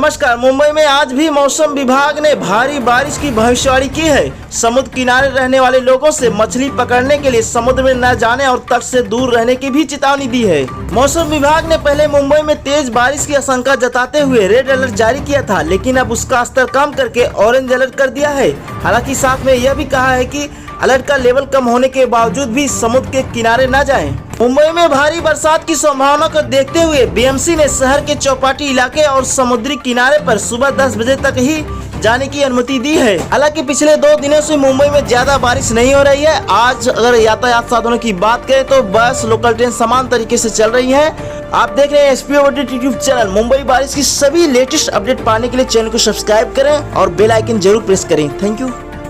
नमस्कार। मुंबई में आज भी मौसम विभाग ने भारी बारिश की भविष्यवाणी की है। समुद्र किनारे रहने वाले लोगों से मछली पकड़ने के लिए समुद्र में न जाने और तट से दूर रहने की भी चेतावनी दी है। मौसम विभाग ने पहले मुंबई में तेज बारिश की आशंका जताते हुए रेड अलर्ट जारी किया था, लेकिन अब उसका स्तर कम करके ऑरेंज अलर्ट कर दिया है। हालांकि साथ में यह भी कहा है कि अलर्ट का लेवल कम होने के बावजूद भी समुद्र के किनारे न जाएं। मुंबई में भारी बरसात की संभावना को देखते हुए बीएमसी ने शहर के चौपाटी इलाके और समुद्री किनारे पर सुबह 10 बजे तक ही जाने की अनुमति दी है। हालांकि पिछले 2 दिनों से मुंबई में ज्यादा बारिश नहीं हो रही है। आज अगर यातायात साधनों की बात करें तो बस, लोकल ट्रेन समान तरीके से चल रही है। आप देख रहे हैं SP update YouTube channel. Mumbai बारिश की सभी लेटेस्ट अपडेट पाने के लिए चैनल को सब्सक्राइब करें और बेल आइकन जरूर प्रेस करें। Thank you.